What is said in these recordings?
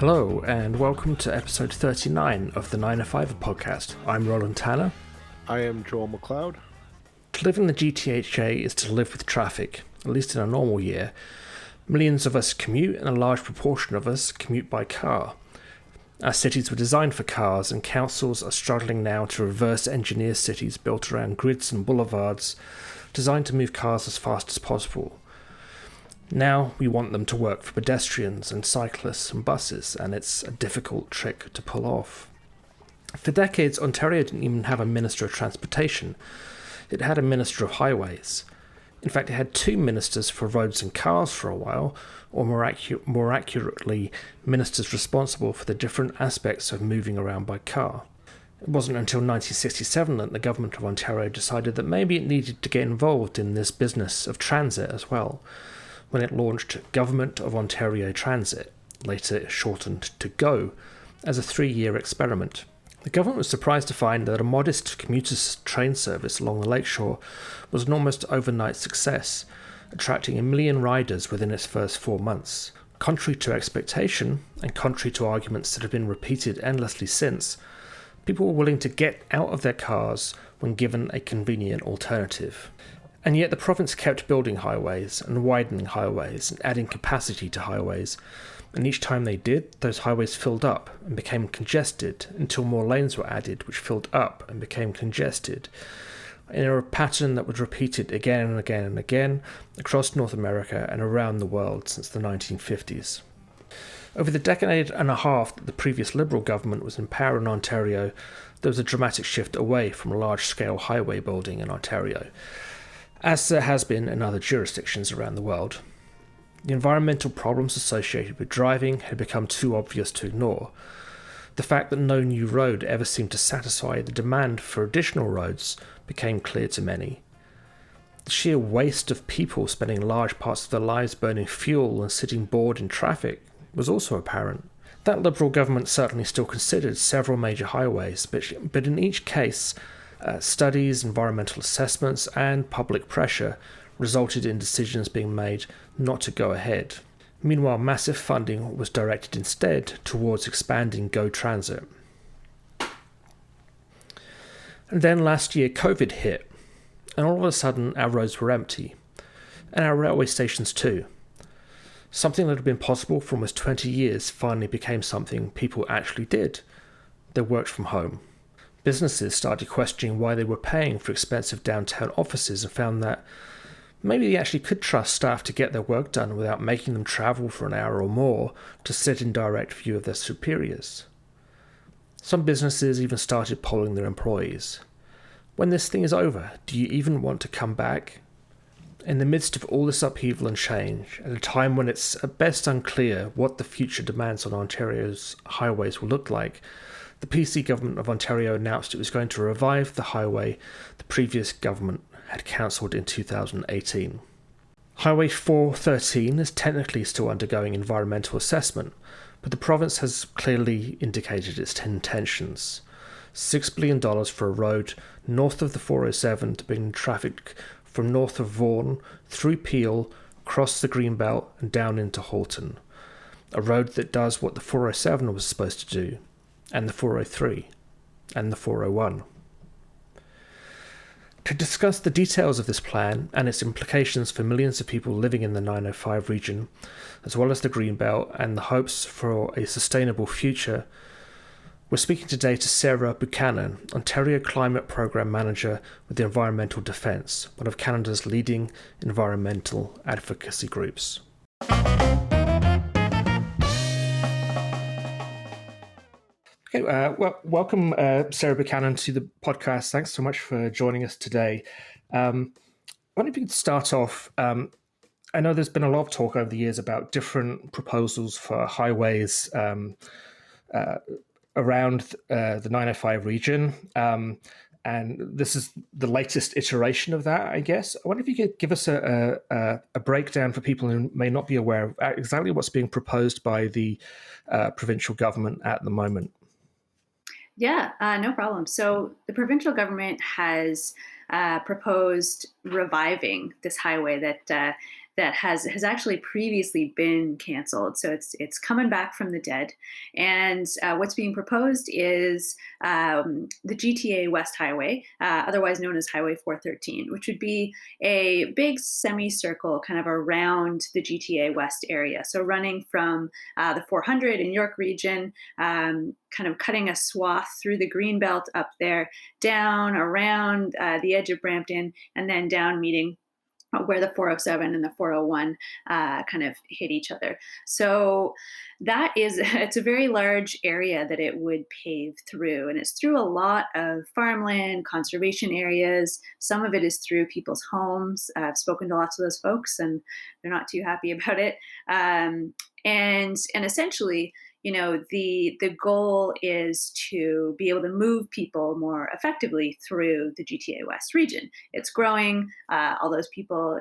Hello, and welcome to episode 39 of the 905 podcast. I'm Roland Tanner. I am Joel McLeod. To live in the GTHA is to live with traffic, at least in a normal year. Millions of us commute, and a large proportion of us commute by car. Our cities were designed for cars, and councils are struggling now to reverse engineer cities built around grids and boulevards designed to move cars as fast as possible. Now we want them to work for pedestrians and cyclists and buses, and it's a difficult trick to pull off. For decades, Ontario didn't even have a Minister of Transportation. It had a Minister of Highways. In fact, it had two ministers for roads and cars for a while, or more accurately, ministers responsible for the different aspects of moving around by car. It wasn't until 1967 that the Government of Ontario decided that maybe it needed to get involved in this business of transit as well, when it launched Government of Ontario Transit, later shortened to GO, as a 3-year experiment. The government was surprised to find that a modest commuter train service along the lakeshore was an almost overnight success, attracting 1 million riders within its first 4 months. Contrary to expectation, and contrary to arguments that have been repeated endlessly since, people were willing to get out of their cars when given a convenient alternative. And yet the province kept building highways and widening highways and adding capacity to highways, and each time they did, those highways filled up and became congested until more lanes were added, which filled up and became congested, in a pattern that was repeated again and again and again across North America and around the world since the 1950s. Over the decade and a half that the previous Liberal government was in power in Ontario, there was a dramatic shift away from large-scale highway building in Ontario, as there has been in other jurisdictions around the world. The environmental problems associated with driving had become too obvious to ignore. The fact that no new road ever seemed to satisfy the demand for additional roads became clear to many. The sheer waste of people spending large parts of their lives burning fuel and sitting bored in traffic was also apparent. That Liberal government certainly still considered several major highways, but in each case, studies, environmental assessments, and public pressure resulted in decisions being made not to go ahead. Meanwhile, massive funding was directed instead towards expanding GO Transit. And then last year, COVID hit, and all of a sudden our roads were empty, and our railway stations too. Something that had been possible for almost 20 years finally became something people actually did. They worked from home. Businesses started questioning why they were paying for expensive downtown offices and found that maybe they actually could trust staff to get their work done without making them travel for an hour or more to sit in direct view of their superiors. Some businesses even started polling their employees. When this thing is over, do you even want to come back? In the midst of all this upheaval and change, at a time when it's at best unclear what the future demands on Ontario's highways will look like, the PC Government of Ontario announced it was going to revive the highway the previous government had cancelled in 2018. Highway 413 is technically still undergoing environmental assessment, but the province has clearly indicated its intentions. $6 billion for a road north of the 407 to bring traffic from north of Vaughan, through Peel, across the Greenbelt and down into Halton. A road that does what the 407 was supposed to do, and the 403, and the 401. To discuss the details of this plan and its implications for millions of people living in the 905 region, as well as the Greenbelt and the hopes for a sustainable future, we're speaking today to Sarah Buchanan, Ontario Climate Program Manager with the Environmental Defence, one of Canada's leading environmental advocacy groups. Okay, welcome, Sarah Buchanan, to the podcast. Thanks so much for joining us today. I wonder if you could start off. I know there's been a lot of talk over the years about different proposals for highways around the 905 region, and this is the latest iteration of that, I guess. I wonder if you could give us a breakdown for people who may not be aware of exactly what's being proposed by the provincial government at the moment. Yeah, no problem. So the provincial government has proposed reviving this highway that that has actually previously been canceled. So it's coming back from the dead. And what's being proposed is the GTA West Highway, otherwise known as Highway 413, which would be a big semicircle kind of around the GTA West area. So running from the 400 in York region, kind of cutting a swath through the Greenbelt up there, down around the edge of Brampton, and then down meeting where the 407 and the 401 kind of hit each other. So that is, it's a very large area that it would pave through. And it's through a lot of farmland, conservation areas. Some of it is through people's homes. I've spoken to lots of those folks and they're not too happy about it. And essentially, the goal is to be able to move people more effectively through the GTA West region. It's growing. All those people,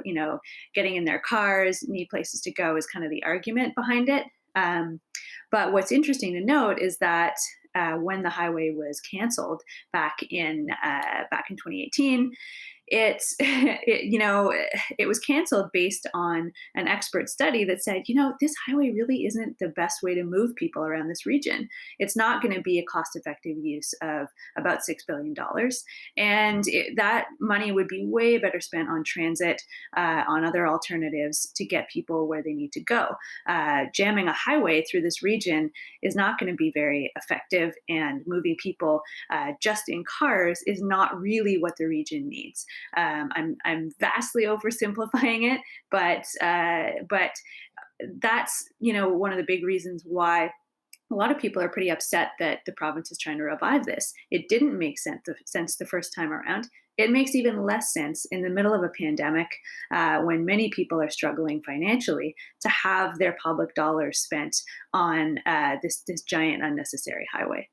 getting in their cars, need places to go is kind of the argument behind it. But what's interesting to note is that when the highway was canceled back in 2018, it was canceled based on an expert study that said, this highway really isn't the best way to move people around this region. It's not going to be a cost-effective use of about $6 billion, and that money would be way better spent on transit, on other alternatives to get people where they need to go. Jamming a highway through this region is not going to be very effective, and moving people just in cars is not really what the region needs. I'm vastly oversimplifying it, but that's one of the big reasons why a lot of people are pretty upset that the province is trying to revive this. It didn't make sense the first time around. It makes even less sense in the middle of a pandemic, when many people are struggling financially, to have their public dollars spent on this giant unnecessary highway.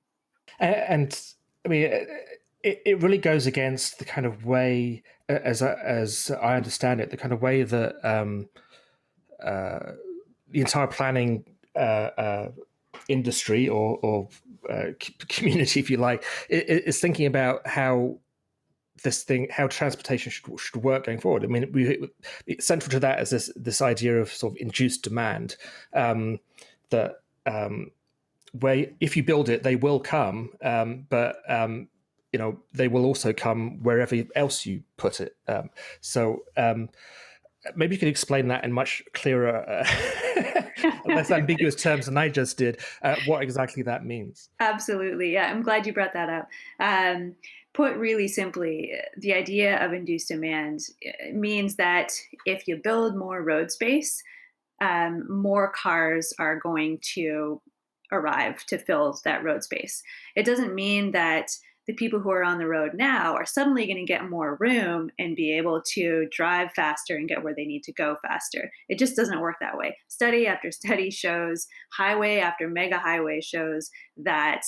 And I mean, it really goes against the kind of way, as I understand it, the kind of way that the entire planning industry or community, if you like, is thinking about how transportation should work going forward. I mean, central to that is this idea of sort of induced demand, that where if you build it, they will come, but they will also come wherever else you put it. So maybe you could explain that in much clearer, less ambiguous terms than I just did, what exactly that means. Absolutely. Yeah, I'm glad you brought that up. Put really simply, the idea of induced demand means that if you build more road space, more cars are going to arrive to fill that road space. It doesn't mean that the people who are on the road now are suddenly going to get more room and be able to drive faster and get where they need to go faster. It just doesn't work that way. Study after study shows, highway after mega highway shows that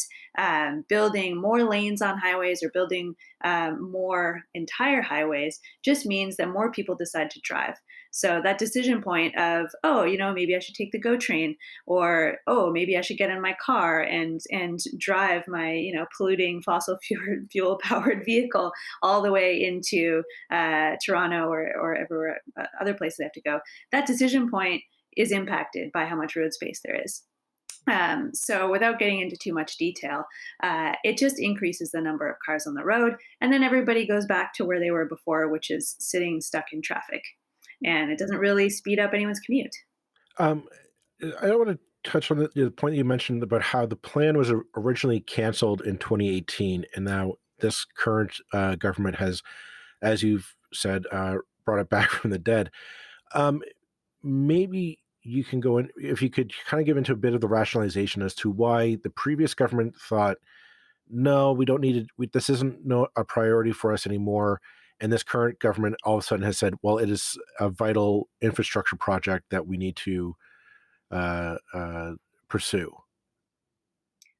building more lanes on highways or building more entire highways just means that more people decide to drive. So that decision point of, maybe I should take the GO train, or, maybe I should get in my car and drive my, polluting fossil fuel powered vehicle all the way into Toronto or everywhere, other places I have to go. That decision point is impacted by how much road space there is. So without getting into too much detail, it just increases the number of cars on the road, and then everybody goes back to where they were before, which is sitting stuck in traffic. And it doesn't really speed up anyone's commute. I want to touch on the point you mentioned about how the plan was originally canceled in 2018, and now this current government has, as you've said, brought it back from the dead. Maybe you can go in, if you could kind of give into a bit of the rationalization as to why the previous government thought, no, we don't need it. This isn't a priority for us anymore. And this current government all of a sudden has said, well, it is a vital infrastructure project that we need to pursue.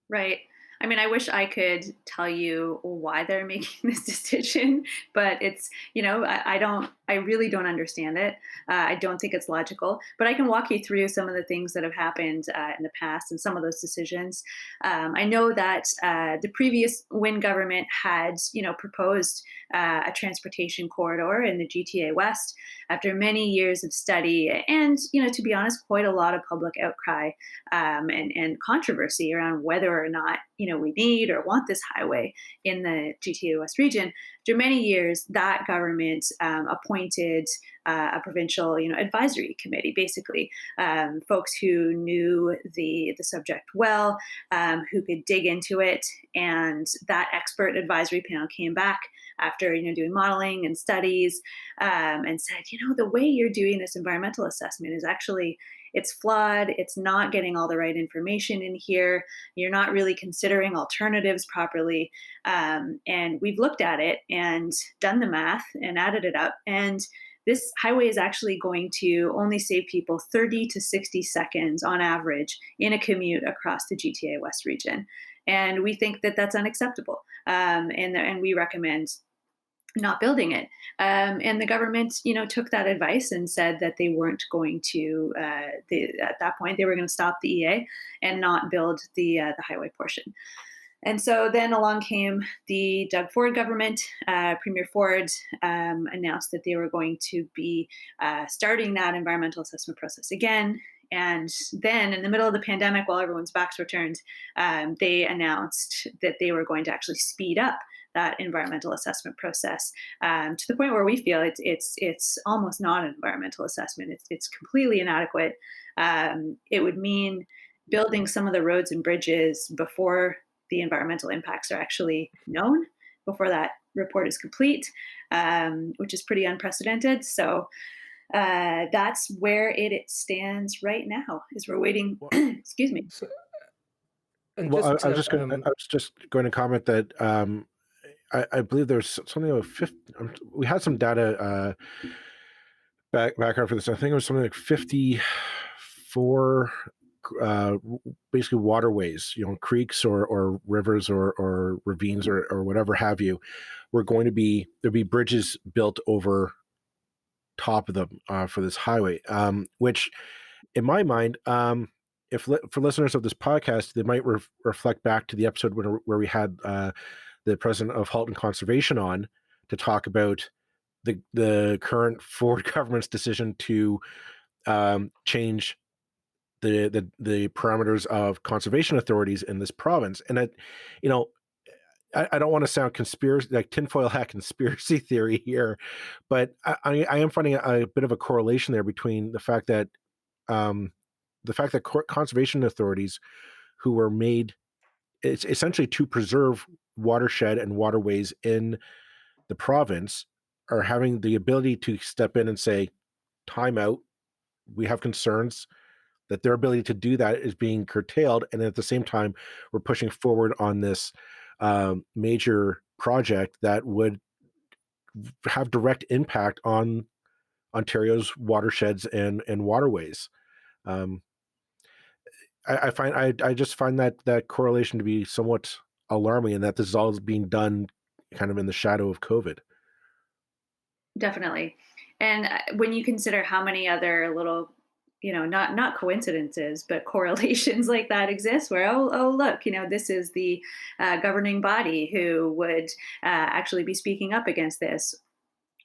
Right. I mean, I wish I could tell you why they're making this decision, but it's, I don't I really don't understand it. I don't think it's logical, but I can walk you through some of the things that have happened in the past and some of those decisions. I know that the previous Wynne government had, proposed a transportation corridor in the GTA West after many years of study and, to be honest, quite a lot of public outcry and controversy around whether or not, we need or want this highway in the GTA West region. After many years, that government appointed a provincial, advisory committee, basically folks who knew the subject well, who could dig into it, and that expert advisory panel came back after doing modeling and studies and said, the way you're doing this environmental assessment is actually it's flawed. It's not getting all the right information in here. You're not really considering alternatives properly. And we've looked at it and done the math and added it up. And this highway is actually going to only save people 30 to 60 seconds on average in a commute across the GTA West region. And we think that that's unacceptable. And we recommend not building it. And the government, took that advice and said that they weren't going to, at that point, they were going to stop the EA and not build the highway portion. And so then along came the Doug Ford government. Premier Ford announced that they were going to be starting that environmental assessment process again. And then in the middle of the pandemic, while everyone's backs were turned, they announced that they were going to actually speed up that environmental assessment process to the point where we feel it's almost not an environmental assessment. It's completely inadequate. It would mean building some of the roads and bridges before the environmental impacts are actually known, before that report is complete, which is pretty unprecedented. So that's where it stands right now. Is we're waiting. Excuse me. Well, I was just going to comment that I believe there's something like 50. We had some data background for this. I think it was something like 54 basically waterways, creeks or rivers or ravines or whatever have you, were going to there'd be bridges built over top of them for this highway, which in my mind, for listeners of this podcast, they might reflect back to the episode where we had the president of Halton Conservation on to talk about the current Ford government's decision to change the parameters of conservation authorities in this province. And I don't want to sound like tinfoil hat conspiracy theory here, but I am finding a bit of a correlation there between the fact that conservation authorities who were made it's essentially to preserve watershed and waterways in the province are having the ability to step in and say, time out, we have concerns, that their ability to do that is being curtailed. And at the same time, we're pushing forward on this major project that would have direct impact on Ontario's watersheds and waterways. I just find that correlation to be somewhat alarming, and that this is all being done kind of in the shadow of COVID. Definitely. And when you consider how many other little, not coincidences, but correlations like that exist where, oh, look, this is the governing body who would actually be speaking up against this,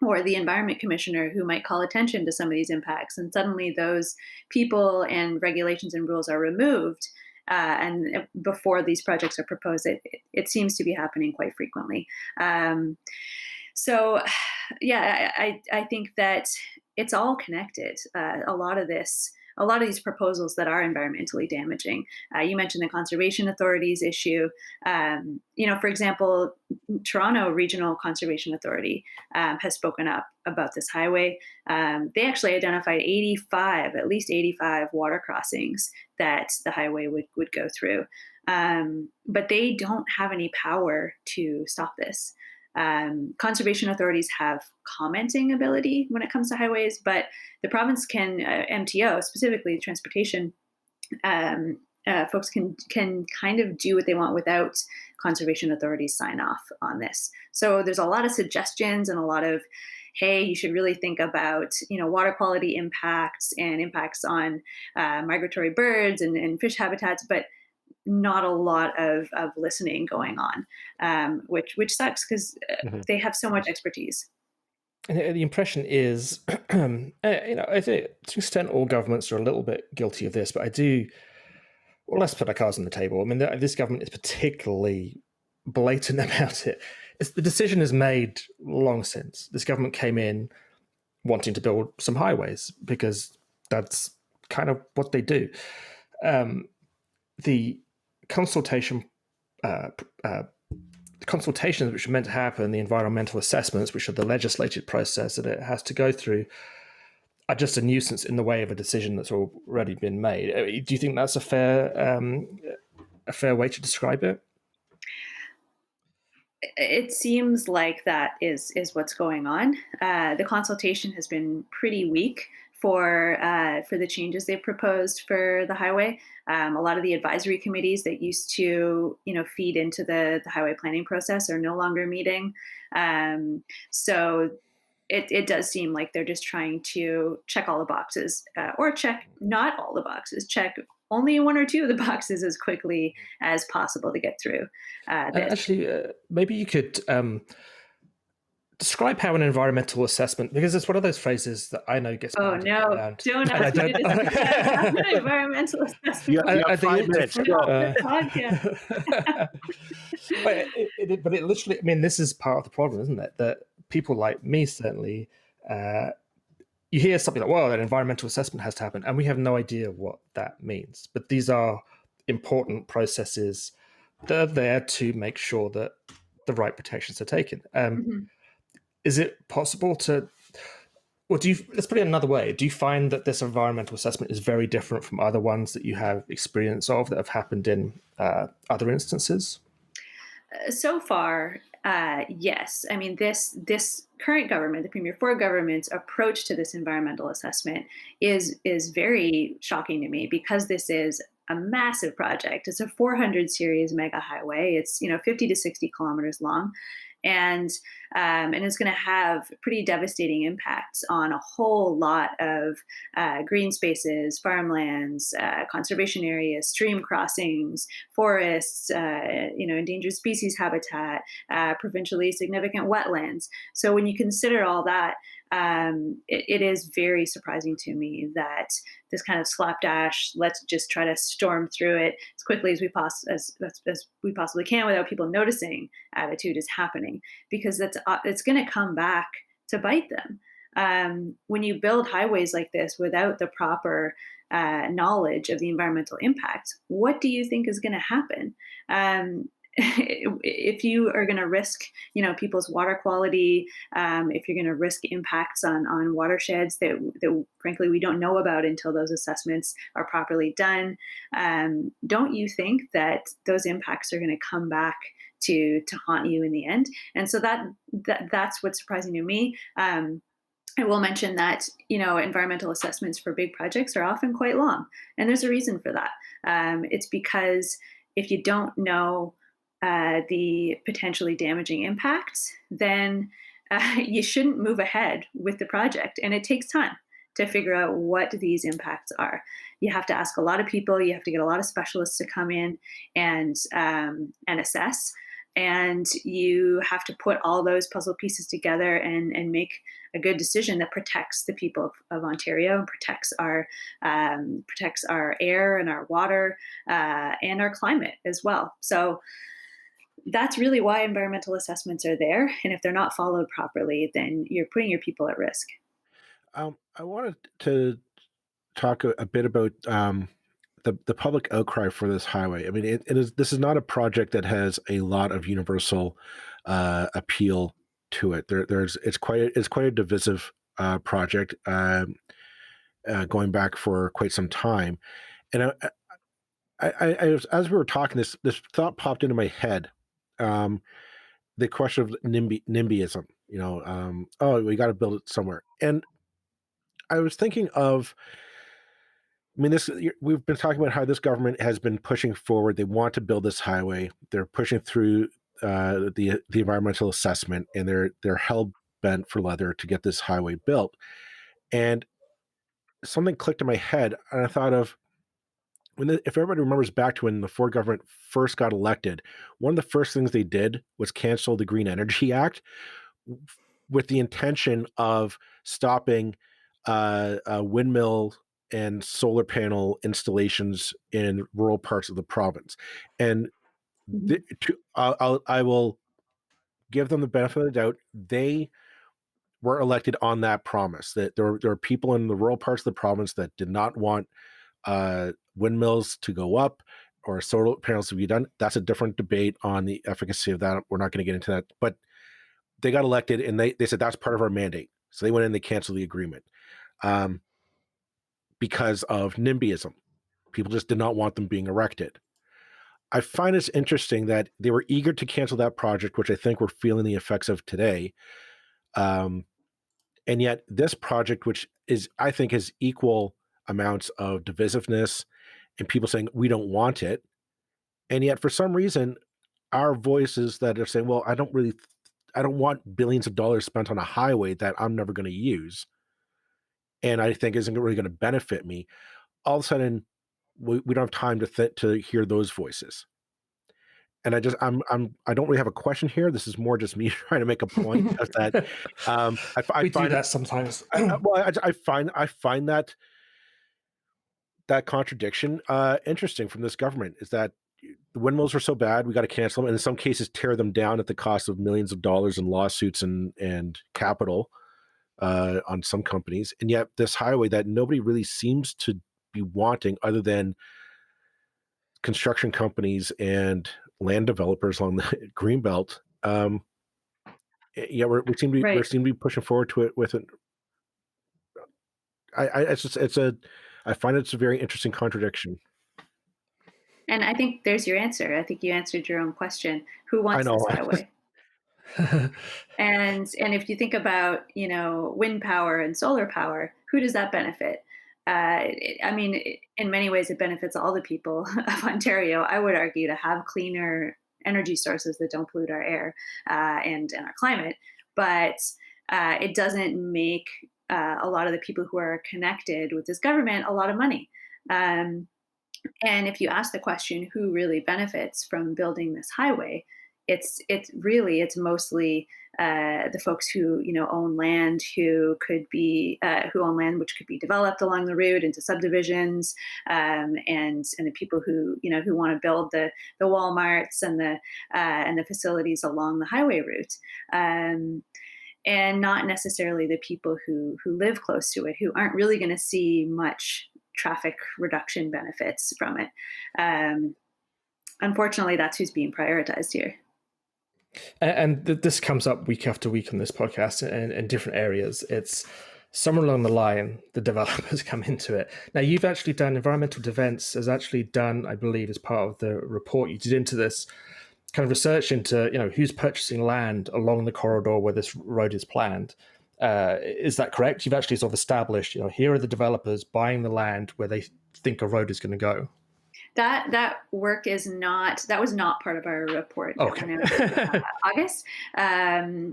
or the environment commissioner who might call attention to some of these impacts. And suddenly those people and regulations and rules are removed. And before these projects are proposed, it seems to be happening quite frequently. So, yeah, I think that it's all connected. A lot of these proposals that are environmentally damaging. You mentioned the conservation authorities issue. For example, Toronto Regional Conservation Authority has spoken up about this highway. They actually identified at least 85 water crossings that the highway would go through. But they don't have any power to stop this. Conservation authorities have commenting ability when it comes to highways, but the province can, MTO, specifically transportation, folks can kind of do what they want without conservation authorities sign off on this. So there's a lot of suggestions and a lot of hey, you should really think about, water quality impacts and impacts on migratory birds and fish habitats, but not a lot of listening going on, which sucks because Mhm. they have so much expertise. And the impression is, I think to an extent all governments are a little bit guilty of this, but I do. Well, let's put our cards on the table. I mean, this government is particularly blatant about it. The decision is made long since. This government came in wanting to build some highways because that's kind of what they do. The consultation, the consultations which are meant to happen, the environmental assessments, which are the legislative process that it has to go through, are just a nuisance in the way of a decision that's already been made. Do you think that's a fair way to describe it? It seems like that is what's going on. The consultation has been pretty weak for the changes they've proposed for the highway. A lot of the advisory committees that used to feed into the highway planning process are no longer meeting. So it does seem like they're just trying to check all the boxes, or check not all the boxes, check only one or two of the boxes as quickly as possible to get through this. Actually, maybe you could describe how an environmental assessment, because it's one of those phrases that I know gets Oh bandied no! around. Don't And I ask me to don't. describe an environmental assessment. You have 5 minutes. Put it Go. on the podcast. But it literally, I mean, this is part of the problem, isn't it? That people like me, certainly, you hear something like, well, an environmental assessment has to happen, and we have no idea what that means. But these are important processes that are there to make sure that the right protections are taken. Mhm. Is it possible to, or let's put it another way, do you find that this environmental assessment is very different from other ones that you have experience of that have happened in other instances? So far, yes. I mean, this current government, the Premier Ford government's approach to this environmental assessment is very shocking to me because this is a massive project. It's a 400 series mega highway. It's 50 to 60 kilometers long, and it's going to have pretty devastating impacts on a whole lot of green spaces, farmlands, conservation areas, stream crossings, forests, endangered species habitat, provincially significant wetlands. So when you consider all that, it is very surprising to me that this kind of slapdash, let's just try to storm through it as quickly as as we possibly can without people noticing attitude is happening, because it's going to come back to bite them. When you build highways like this without the proper knowledge of the environmental impact, what do you think is going to happen? If you are going to risk, people's water quality, if you're going to risk impacts on watersheds that frankly we don't know about until those assessments are properly done, don't you think that those impacts are going to come back to haunt you in the end? And so that's what's surprising to me. I will mention that environmental assessments for big projects are often quite long, and there's a reason for that. It's because if you don't know the potentially damaging impacts, then you shouldn't move ahead with the project. And it takes time to figure out what these impacts are. You have to ask a lot of people. You have to get a lot of specialists to come in and assess. And you have to put all those puzzle pieces together and make a good decision that protects the people of Ontario and protects our air and our water and our climate as well. So that's really why environmental assessments are there. And if they're not followed properly, then you're putting your people at risk. I wanted to talk a bit about the public outcry for this highway. I mean, this is not a project that has a lot of universal appeal to it. It's quite a divisive project going back for quite some time. And as we were talking, this thought popped into my head. The question of NIMBYism. Oh, we got to build it somewhere. And I was thinking of, I mean, we've been talking about how this government has been pushing forward. They want to build this highway. They're pushing through the environmental assessment, and they're hell bent for leather to get this highway built. And something clicked in my head, and I thought of if everybody remembers back to when the Ford government first got elected, one of the first things they did was cancel the Green Energy Act with the intention of stopping windmill and solar panel installations in rural parts of the province. And I will give them the benefit of the doubt. They were elected on that promise that there are people in the rural parts of the province that did not want windmills to go up or solar panels to be done. That's a different debate on the efficacy of that. We're not going to get into that. But they got elected, and they said that's part of our mandate. So they went in and they canceled the agreement because of NIMBYism. People just did not want them being erected. I find it's interesting that they were eager to cancel that project, which I think we're feeling the effects of today. And yet this project, which is, I think, has equal amounts of divisiveness and people saying we don't want it. And yet for some reason, our voices that are saying, well, I don't want billions of dollars spent on a highway that I'm never going to use, and I think isn't really going to benefit me. All of a sudden, we don't have time to hear those voices. And I don't really have a question here. This is more just me trying to make a point of that. We do that sometimes. I find that contradiction interesting from this government, is that the windmills are so bad, we got to cancel them, and in some cases tear them down at the cost of millions of dollars in lawsuits and capital on some companies. And yet this highway that nobody really seems to be wanting other than construction companies and land developers on the Greenbelt. We seem to be pushing forward to it with it. I find it's a very interesting contradiction. And I think there's your answer. I think you answered your own question. Who wants this highway? And if you think about, wind power and solar power, who does that benefit? In many ways, it benefits all the people of Ontario. I would argue to have cleaner energy sources that don't pollute our air and our climate. But it doesn't make a lot of the people who are connected with this government a lot of money. And if you ask the question, who really benefits from building this highway, it's mostly the folks who own land, who own land which could be developed along the route into subdivisions, and the people who want to build the Walmarts and the facilities along the highway route. And not necessarily the people who live close to it, who aren't really going to see much traffic reduction benefits from it. Unfortunately, that's who's being prioritized here. And this comes up week after week on this podcast in different areas. It's somewhere along the line, the developers come into it. Now, you've actually done, Environmental Defence has actually done, I believe, as part of the report you did into this, kind of research into, who's purchasing land along the corridor where this road is planned. Is that correct? You've actually sort of established, here are the developers buying the land where they think a road is going to go. That work was not part of our report that went out in August.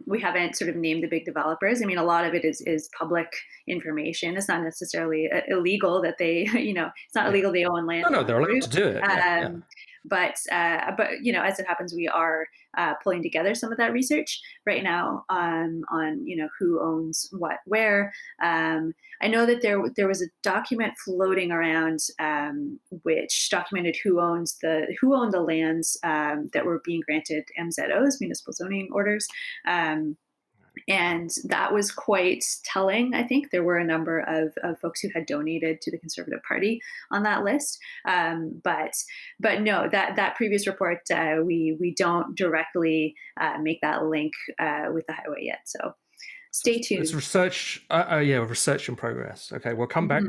We haven't sort of named the big developers. I mean, a lot of it is public information. It's not necessarily illegal that they, it's not illegal they own land. No, they're allowed to do it. But as it happens, we are pulling together some of that research right now on who owns what where. I know that there was a document floating around which documented who owned the lands that were being granted MZOs, municipal zoning orders. And that was quite telling. I think there were a number of folks who had donated to the Conservative Party on that list. But no, that previous report, we don't directly make that link with the highway yet. So stay tuned. It's research. Research in progress. Okay, we'll come back.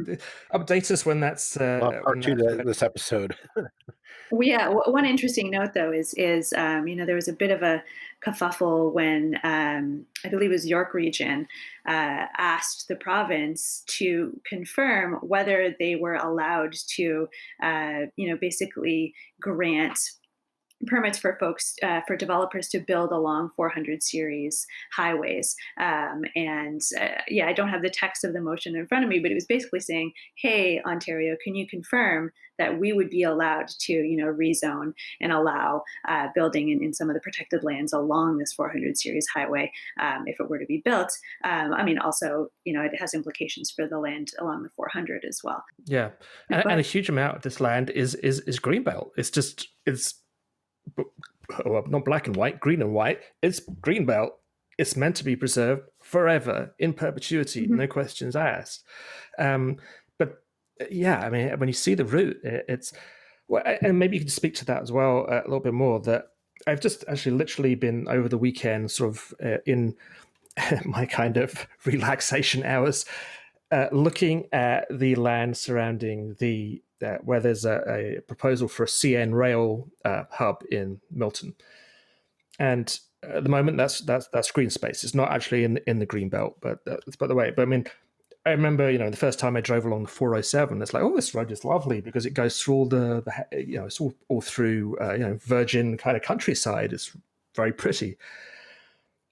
Update us when that's part two to this episode. Well, yeah. One interesting note, though, is there was a bit of a kerfuffle when I believe it was York Region asked the province to confirm whether they were allowed to, basically grant permits for folks for developers to build along 400 series highways. Yeah, I don't have the text of the motion in front of me, but it was basically saying, "Hey, Ontario, can you confirm that we would be allowed to, rezone and allow building in some of the protected lands along this 400 series highway if it were to be built?" Also, it has implications for the land along the 400 as well. Yeah, and a huge amount of this land is Greenbelt. It's well, not black and white, green and white. It's Greenbelt. It's meant to be preserved forever, in perpetuity, no questions asked. But yeah, when you see the route, it's well, and maybe you can speak to that as well a little bit more. That I've just actually literally been over the weekend, sort of in my kind of relaxation hours, looking at the land surrounding the where there's a proposal for a CN rail hub in Milton, and at the moment that's green space. It's not actually in the green belt, but that's by the way. But I remember the first time I drove along the 407, it's like, oh, this road is lovely because it goes through all the it's all through virgin kind of countryside. It's very pretty.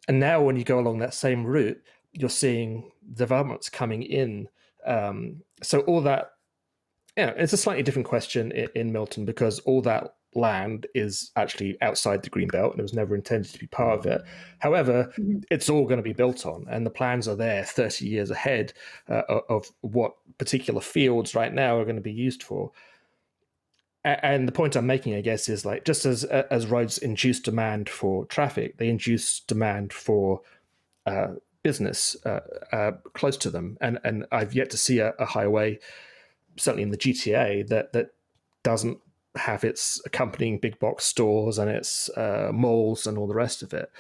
And now when you go along that same route, you're seeing developments coming in. So all that, it's a slightly different question in Milton because all that land is actually outside the Greenbelt and it was never intended to be part of it. However, it's all going to be built on, and the plans are there 30 years ahead of what particular fields right now are going to be used for. And the point I'm making, I guess, is like just as roads induce demand for traffic, they induce demand for business close to them. And I've yet to see a highway, certainly in the GTA, that doesn't have its accompanying big box stores and its malls and all the rest of it.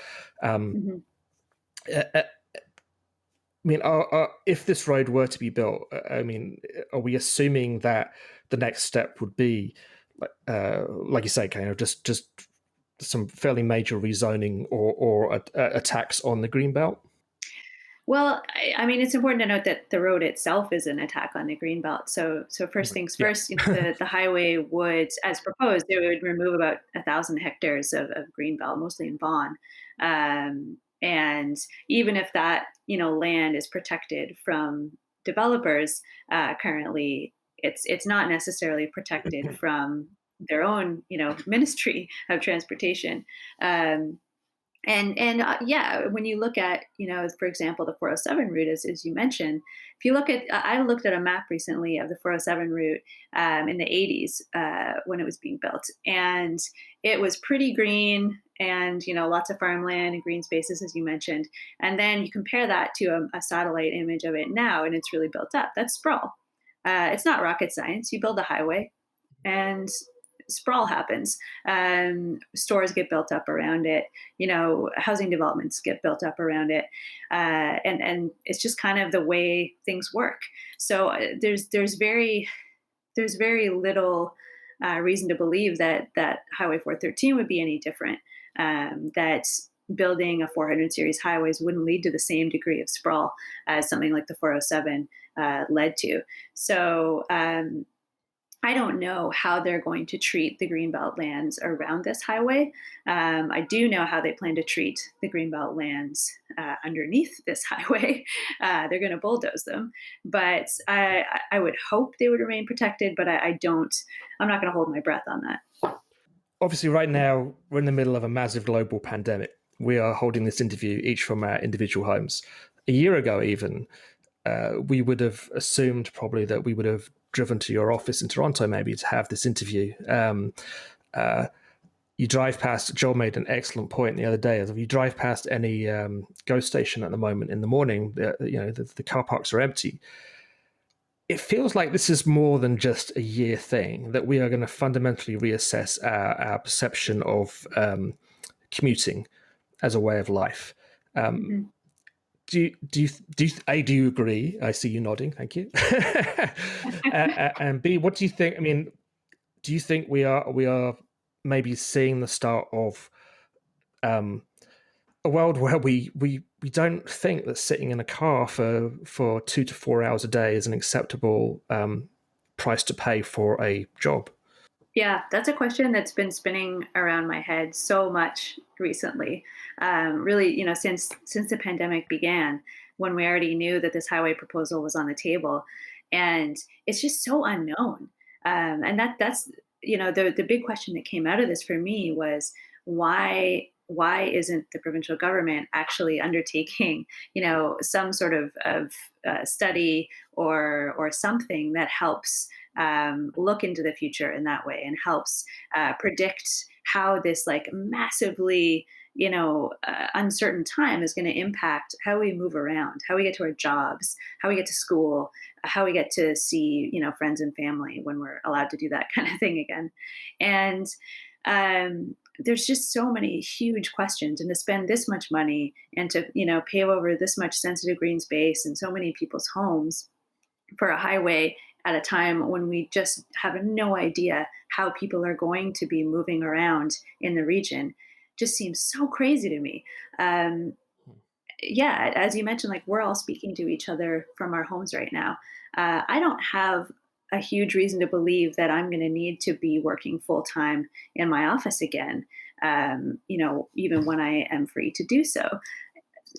If this road were to be built, are we assuming that the next step would be, like you say, kind of just some fairly major rezoning or attacks on the Greenbelt? Well, it's important to note that the road itself is an attack on the Greenbelt. So first things first, the highway would, as proposed, it would remove about 1,000 hectares of Greenbelt, mostly in Vaughan. And even if that, land is protected from developers, currently, it's not necessarily protected from their own, Ministry of Transportation. When you look at, for example, the 407 route, as you mentioned, if you look at, I looked at a map recently of the 407 route in the 80s when it was being built, and it was pretty green and, lots of farmland and green spaces, as you mentioned. And then you compare that to a satellite image of it now, and it's really built up. That's sprawl. It's not rocket science. You build a highway and sprawl happens. Stores get built up around it. Housing developments get built up around it, and it's just kind of the way things work. So there's very little reason to believe that Highway 413 would be any different. That building a 400 series highways wouldn't lead to the same degree of sprawl as something like the 407 led to. So I don't know how they're going to treat the Greenbelt lands around this highway. I do know how they plan to treat the Greenbelt lands underneath this highway. They're going to bulldoze them, but I would hope they would remain protected, but I'm not going to hold my breath on that. Obviously, right now, we're in the middle of a massive global pandemic. We are holding this interview each from our individual homes. A year ago, even, we would have assumed probably that we would have driven to your office in Toronto maybe to have this interview. You drive past, Joel made an excellent point the other day, as if you drive past any GO station at the moment in the morning, the car parks are empty. It feels like this is more than just a year thing, that we are going to fundamentally reassess our perception of commuting as a way of life. Do you agree? I see you nodding. Thank you. And B, what do you think? Do you think we are maybe seeing the start of a world where we don't think that sitting in a car for 2 to 4 hours a day is an acceptable price to pay for a job? Yeah, that's a question that's been spinning around my head so much recently. Really, since the pandemic began, when we already knew that this highway proposal was on the table, and it's just so unknown. And that's the big question that came out of this for me was why isn't the provincial government actually undertaking some sort of study or something that helps look into the future in that way and helps predict how this like massively uncertain time is going to impact how we move around, how we get to our jobs, how we get to school, how we get to see friends and family when we're allowed to do that kind of thing again. And there's just so many huge questions, and to spend this much money and to pave over this much sensitive green space in so many people's homes for a highway at a time when we just have no idea how people are going to be moving around in the region just seems so crazy to me. Um, yeah, as you mentioned, like we're all speaking to each other from our homes right now. I don't have a huge reason to believe that I'm going to need to be working full time in my office again. Even when I am free to do so,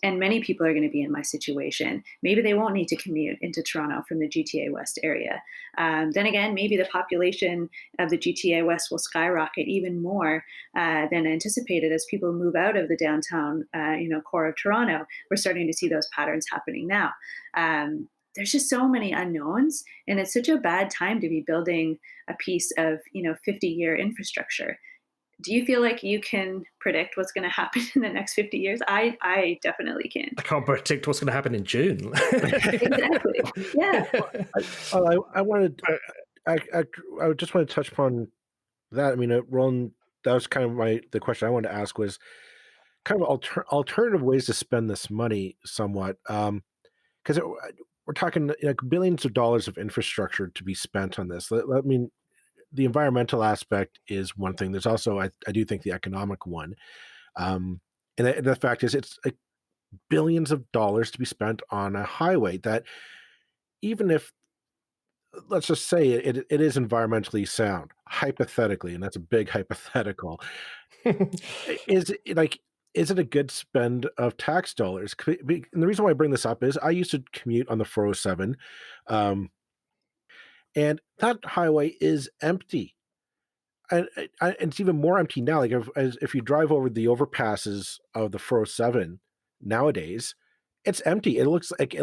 and many people are going to be in my situation. Maybe they won't need to commute into Toronto from the GTA West area. Then again, maybe the population of the GTA West will skyrocket even more than anticipated as people move out of the downtown, core of Toronto. We're starting to see those patterns happening now. There's just so many unknowns, and it's such a bad time to be building a piece of 50-year infrastructure. Do you feel like you can predict what's going to happen in the next 50 years? I definitely can. I can't predict what's going to happen in June. Exactly. Yeah. I wanted, I just want to touch upon that. I mean, Roland, that was kind of the question I wanted to ask was kind of alternative ways to spend this money somewhat. Because we're talking billions of dollars of infrastructure to be spent on this. I mean, the environmental aspect is one thing. There's also, I do think, the economic one. And the fact is, it's like billions of dollars to be spent on a highway that, even if, let's just say it is environmentally sound, hypothetically, and that's a big hypothetical, is it like, is it a good spend of tax dollars? And the reason why I bring this up is I used to commute on the 407, and that highway is empty. And it's even more empty now. Like if you drive over the overpasses of the 407 nowadays, it's empty. It looks like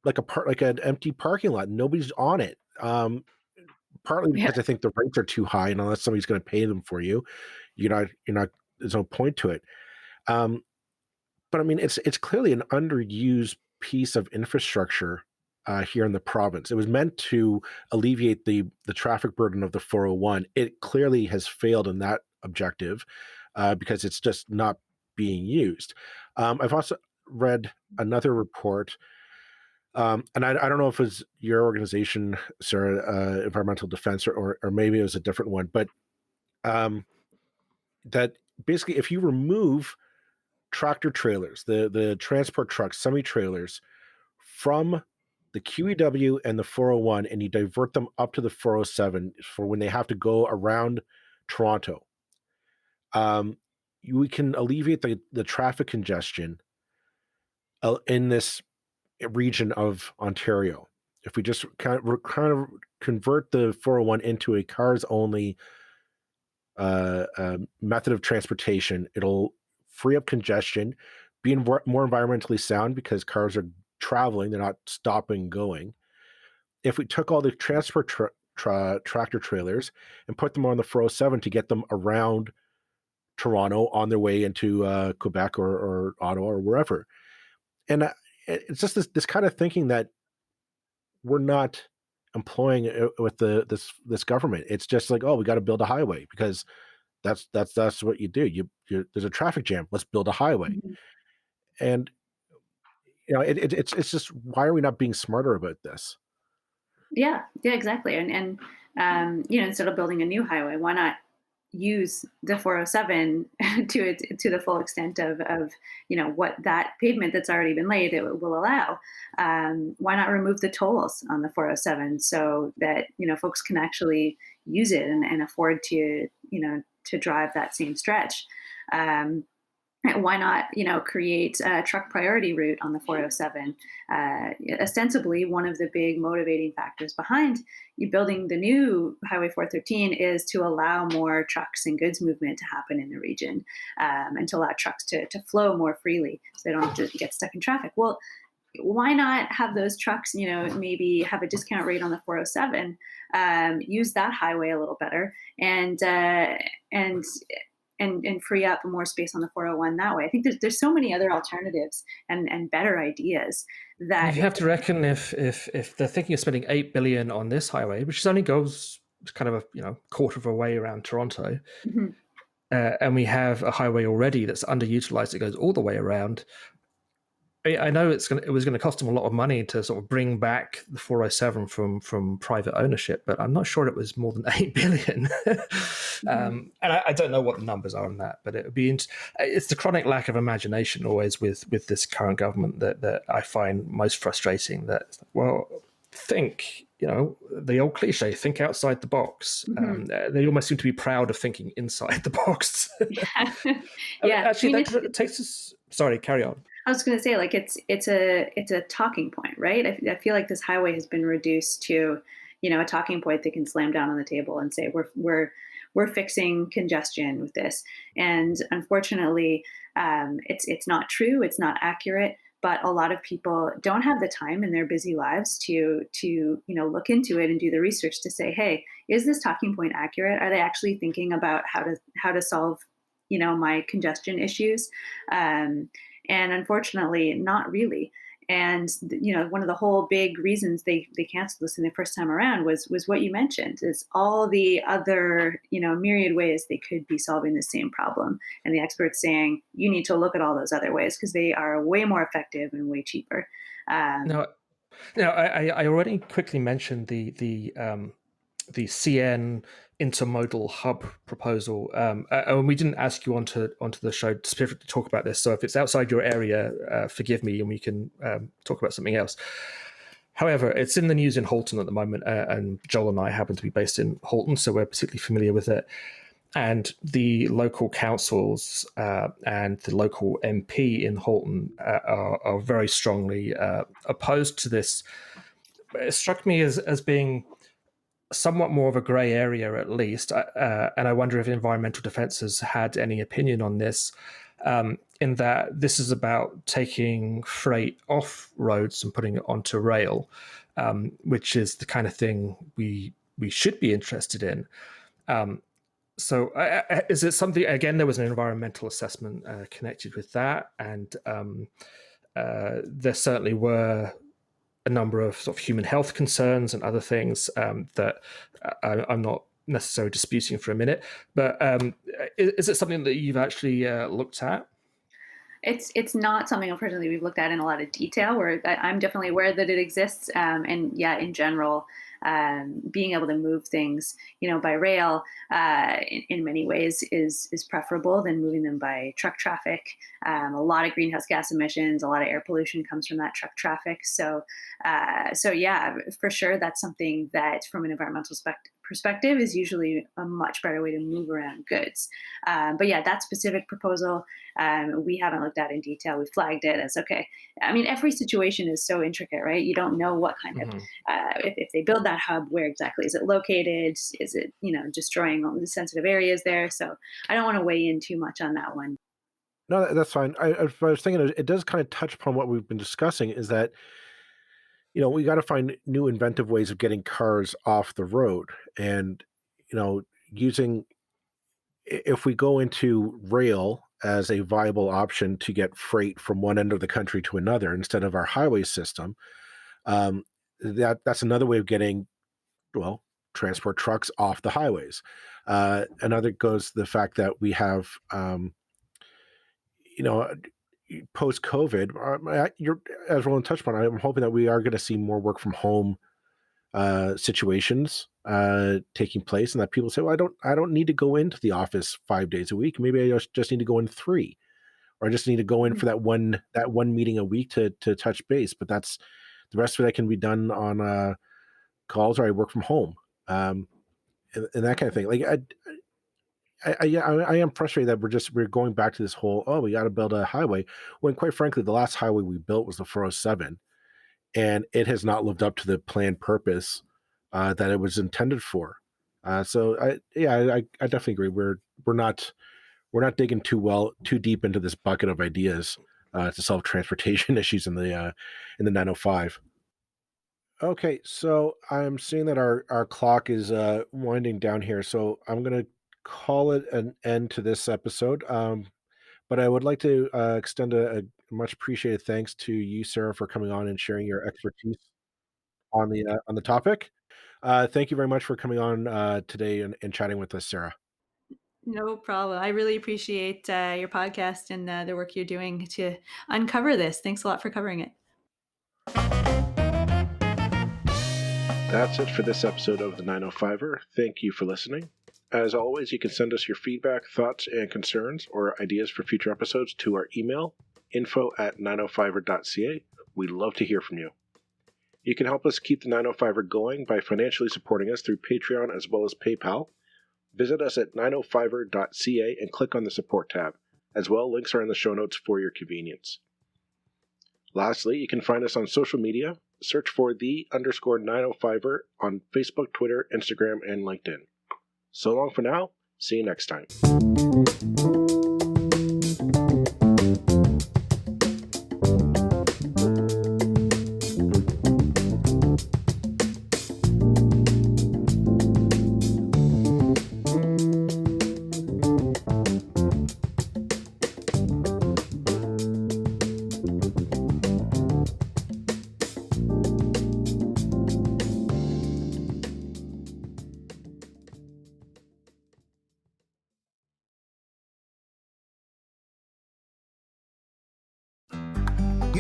like an empty parking lot. Nobody's on it. Partly Yeah. because I think the rates are too high, and unless somebody's going to pay them for you, you're not. There's no point to it. Um, but I mean, it's clearly an underused piece of infrastructure here in the province. It was meant to alleviate the traffic burden of the 401. It clearly has failed in that objective because it's just not being used. I've also read another report, and I don't know if it was your organization, Sarah, Environmental Defense, or maybe it was a different one, but that basically if you remove tractor trailers, the transport trucks, semi trailers from the QEW and the 401, and you divert them up to the 407 for when they have to go around Toronto. We can alleviate the traffic congestion in this region of Ontario. If we just kind of convert the 401 into a cars only method of transportation, it'll free up congestion, being more environmentally sound because cars are traveling, they're not stopping and going. If we took all the transport tractor trailers and put them on the 407 to get them around Toronto on their way into Quebec or Ottawa or wherever. And it's just this kind of thinking that we're not employing with this government. It's just like, oh, we got to build a highway because that's what you do. There's a traffic jam. Let's build a highway. Mhm. And it's just, why are we not being smarter about this? Yeah, exactly. And instead of building a new highway, why not use the 407 to the full extent of what that pavement that's already been laid it will allow. Why not remove the tolls on the 407 so that folks can actually use it and afford to drive that same stretch? Why not create a truck priority route on the 407? Ostensibly, one of the big motivating factors behind you building the new Highway 413 is to allow more trucks and goods movement to happen in the region, and to allow trucks to flow more freely so they don't have to get stuck in traffic. Well, why not have those trucks, maybe have a discount rate on the 407, use that highway a little better, and free up more space on the 401 that way. I think there's so many other alternatives and better ideas that you have to reckon if they're thinking of spending $8 billion on this highway, which only goes kind of a quarter of a way around Toronto, Mhm. And we have a highway already that's underutilized that goes all the way around. I know it was going to cost them a lot of money to sort of bring back the 407 from private ownership, but I'm not sure it was more than $8 billion. And I don't know what the numbers are on that, but it would be. It's the chronic lack of imagination always with this current government that I find most frustrating. That think the old cliche, think outside the box. They almost seem to be proud of thinking inside the box. Yeah, actually, that takes us. Sorry, carry on. I was going to say, like, it's a talking point, right? I feel like this highway has been reduced to, a talking point they can slam down on the table and say we're fixing congestion with this. And unfortunately, it's not true. It's not accurate. But a lot of people don't have the time in their busy lives to look into it and do the research to say, hey, is this talking point accurate? Are they actually thinking about how to solve my congestion issues? And unfortunately, not really. And one of the whole big reasons they canceled this in the first time around was what you mentioned, is all the other myriad ways they could be solving the same problem. And the experts saying you need to look at all those other ways because they are way more effective and way cheaper. Now, I already quickly mentioned the CN intermodal hub proposal, and we didn't ask you onto the show specifically to talk about this. So if it's outside your area, forgive me, and we can talk about something else. However, it's in the news in Halton at the moment, and Joel and I happen to be based in Halton, so we're particularly familiar with it. And the local councils and the local MP in Halton are very strongly opposed to this. It struck me as being somewhat more of a grey area, at least, and I wonder if Environmental Defence has had any opinion on this, in that this is about taking freight off roads and putting it onto rail, which is the kind of thing we should be interested in. So is it something, again, there was an environmental assessment connected with that, and there certainly were a number of sort of human health concerns and other things that I'm not necessarily disputing for a minute. But is it something that you've actually looked at? It's not something, unfortunately, we've looked at in a lot of detail. Where I'm definitely aware that it exists, and yeah, in general, being able to move things, by rail, in many ways is preferable than moving them by truck traffic. A lot of greenhouse gas emissions, a lot of air pollution comes from that truck traffic. So yeah, for sure, that's something that, from an environmental perspective, is usually a much better way to move around goods. But yeah, that specific proposal, we haven't looked at in detail. We flagged it as okay. I mean, every situation is so intricate, right? You don't know what kind of, if they build that hub, where exactly is it located? Is it, destroying all the sensitive areas there? So I don't want to weigh in too much on that one. No, that's fine. I was thinking it does kind of touch upon what we've been discussing, is that we got to find new inventive ways of getting cars off the road, and using, if we go into rail as a viable option to get freight from one end of the country to another instead of our highway system, that's another way of getting, transport trucks off the highways. Another goes to the fact that we have, post-COVID, as Roland touched upon, I'm hoping that we are going to see more work from home situations taking place, and that people say, well, I don't need to go into the office 5 days a week. Maybe I just need to go in 3, or I just need to go in for that one meeting a week to touch base. But that's the rest of it that can be done on calls, or I work from home, and that kind of thing. Like I am frustrated that we're going back to this whole, oh, we got to build a highway, when quite frankly the last highway we built was the 407, and it has not lived up to the planned purpose that it was intended for. So I definitely agree. We're not digging too deep into this bucket of ideas to solve transportation issues in the 905. Okay, so I'm seeing that our clock is winding down here, so I'm going to call it an end to this episode. But I would like to extend a much appreciated thanks to you, Sarah, for coming on and sharing your expertise on the topic. Thank you very much for coming on today and chatting with us, Sarah. No problem. I really appreciate your podcast and the work you're doing to uncover this. Thanks a lot for covering it. That's it for this episode of the 905er. Thank you for listening. As always, you can send us your feedback, thoughts, and concerns, or ideas for future episodes to our email, info@905er.ca. We'd love to hear from you. You can help us keep the 905er going by financially supporting us through Patreon as well as PayPal. Visit us at 905er.ca and click on the support tab. As well, links are in the show notes for your convenience. Lastly, you can find us on social media. Search for _905er on Facebook, Twitter, Instagram, and LinkedIn. So long for now. See you next time.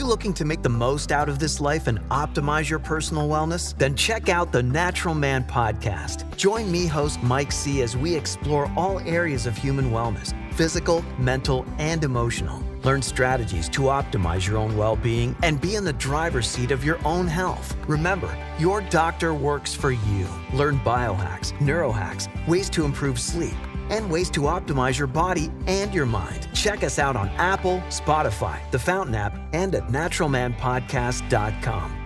Looking to make the most out of this life and optimize your personal wellness? Then check out the Natural Man Podcast. Join me, host Mike C., as we explore all areas of human wellness, physical, mental, and emotional. Learn strategies to optimize your own well-being and be in the driver's seat of your own health. Remember, your doctor works for you. Learn biohacks, neurohacks, ways to improve sleep, and ways to optimize your body and your mind. Check us out on Apple, Spotify, the Fountain app, and at naturalmanpodcast.com.